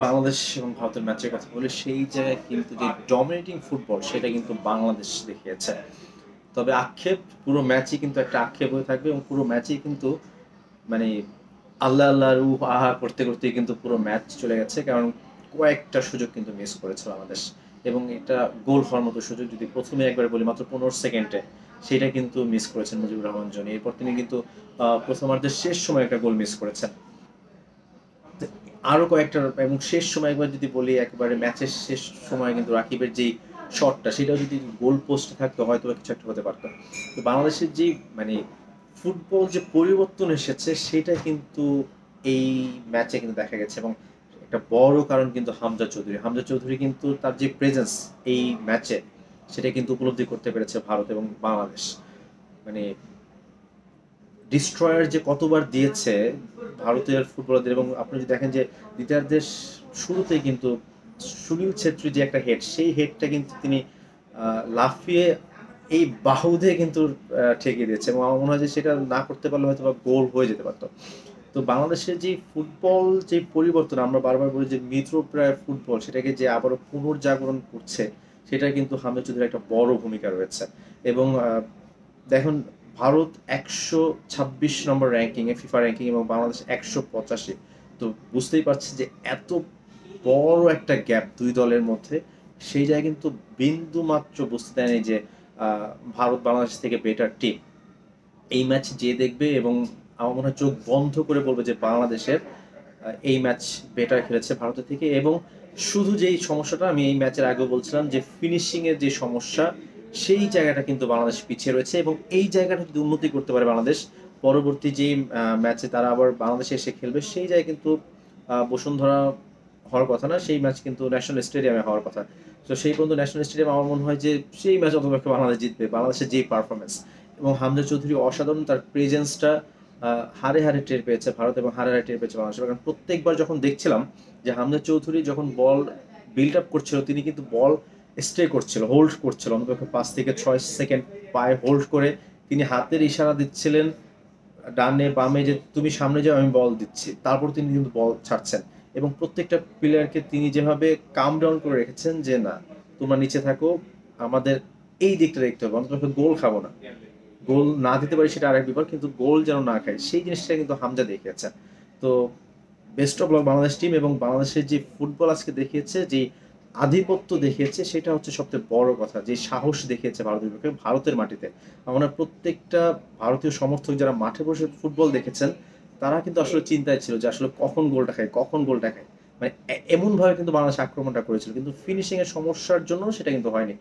বাংলাদেশ এবং ভারতের ম্যাচের কথা বলি, সেই জায়গায় কিন্তু যে ডমিনেটিং ফুটবল সেটা কিন্তু বাংলাদেশ দেখিয়েছে। তবে আক্ষেপ পুরো ম্যাচই কিন্তু একটা আক্ষেপ হয়ে থাকবে এবং পুরো ম্যাচই কিন্তু মানে আল্লাহ আল্লাহ রুহ আহা করতে করতেই কিন্তু পুরো ম্যাচ চলে গেছে, কারণ কয়েকটা সুযোগ কিন্তু মিস করেছে বাংলাদেশ। এবং এটা গোল হওয়ার মতো সুযোগ যদি প্রথমে একবার বলি মাত্র 15 সেকেন্ডে, সেটা কিন্তু মিস করেছেন মুজিবুর রহমান জনি। এরপর তিনি কিন্তু প্রথমার্ধের শেষ সময় একটা গোল মিস করেছেন। আরো কয়েকটা, এবং শেষ সময় একবার যদি বলি, একেবারে ম্যাচের শেষ সময় কিন্তু রাকিবের যেই শটটা, সেটাও যদি গোল পোস্টে থাকতো হয়তো কিছু একটা হতে পারতো। তো বাংলাদেশের যে মানে ফুটবল যে পরিবর্তন এসেছে সেটা কিন্তু এই ম্যাচে কিন্তু দেখা গেছে। এবং একটা বড় কারণ কিন্তু হামজা চৌধুরী কিন্তু তার যে প্রেজেন্স এই ম্যাচে, সেটা কিন্তু উপলব্ধি করতে পেরেছে ভারত এবং বাংলাদেশ। মানে ডিস্ট্রয়ার যে কতবার দিয়েছে ভারতের ফুটবলারদের। এবং আপনি যদি দেখেন যে দ্বিতীয়ার্ধের শুরুতেই কিন্তু সুনীল ছেত্রী যে একটা হেড, সেই হেডটা কিন্তু তিনি লাফিয়ে এই বাহু দিয়ে কিন্তু ঠেকিয়ে দিয়েছে। এবং আমার মনে হয় যে সেটা না করতে পারলে হয়তো বা গোল হয়ে যেতে পারতো। তো বাংলাদেশের যে ফুটবল যে পরিবর্তন, আমরা বারবার বলি যে মৃতপ্রায় ফুটবল, সেটাকে যে আবারও পুনর্জাগরণ করছে, সেটা কিন্তু হামিদ চৌধুরীর একটা বড় ভূমিকা রয়েছে। এবং দেখুন, ভারত 126 নম্বর র্যাঙ্কিংয়ে, ফিফা র্যাঙ্কিং, এবং বাংলাদেশ 185। তো বুঝতেই পারছি যে এত বড় একটা গ্যাপ দুই দলের মধ্যে। সেই জায়গায় কিন্তু বিন্দু মাত্র বুঝতে দেয়নি যে ভারত বাংলাদেশ থেকে বেটার টিম। এই ম্যাচ যে দেখবে, এবং আমার মনে হয় চোখ বন্ধ করে বলবে যে বাংলাদেশের এই ম্যাচ বেটার খেলেছে ভারতের থেকে। এবং শুধু যেই সমস্যাটা আমি এই ম্যাচের আগেও বলছিলাম, যে ফিনিশিং এর যে সমস্যা, সেই জায়গাটা কিন্তু বাংলাদেশ পিছিয়ে রয়েছে। এবং এই জায়গাটা যদি উন্নতি করতে পারে বাংলাদেশ, পরবর্তী যে ম্যাচে তারা আবার বাংলাদেশে এসে খেলবে, সেই জায়গায় কিন্তু বসুন্ধরা হওয়ার কথা না, সেই ম্যাচ কিন্তু ন্যাশনাল স্টেডিয়ামে হওয়ার কথা। তো সেই পর্যন্ত ন্যাশনাল স্টেডিয়াম আমার মনে হয় যে সেই ম্যাচ অথবা বাংলাদেশ জিতবে। বাংলাদেশের যে পারফরমেন্স, এবং হামজা চৌধুরী অসাধারণ, তার প্রেজেন্সটা হারে হারে টের পেয়েছে ভারত, এবং হারে হারে টের পেয়েছে বাংলাদেশ। কারণ প্রত্যেকবার যখন দেখছিলাম যে হামজা চৌধুরী যখন বল বিল্ড আপ করছিল, তিনি কিন্তু বল স্টে করছিল, হোল্ড করছিল অন্তত 5 থেকে 6 সেকেন্ড পায়ে হোল্ড করে তিনি হাতের ইশারা দিচ্ছিলেন ডানে বামে, যে তুমি সামনে যাও, আমি বল দিচ্ছি। তারপর তিনি কিন্তু বল ছাড়ছেন। এবং প্রত্যেকটা প্লেয়ারকে তিনি যেভাবে কাম ডাউন করে রেখেছেন যে না, তোমরা নিচে থাকো, আমাদের এই দিকটা দেখতে হবে, অন্তত গোল খাবো না। গোল না দিতে পারি সেটা আরেক ব্যাপার, কিন্তু গোল যেন না খায় সেই জিনিসটা কিন্তু হামজা দেখিয়েছে। তো best of luck Bangladesh team. এবং বাংলাদেশের যে ফুটবল আজকে দেখিয়েছে, যে আধিপত্য দেখিয়েছে, সেটা হচ্ছে সবচেয়ে বড় কথা। যে সাহস দেখিয়েছে ভারতের বিপক্ষে ভারতের মাটিতে, আমরা প্রত্যেকটা ভারতীয় সমর্থক যারা মাঠে বসে ফুটবল দেখেছেন, তারা কিন্তু আসলে চিন্তায় ছিল যে আসলে কখন গোলটা খায়, কখন গোলটা খায়। মানে এমন ভাবে কিন্তু বাংলাদেশ আক্রমণটা করেছিল, কিন্তু ফিনিশিং এর সমস্যার জন্য সেটা কিন্তু হয়নি।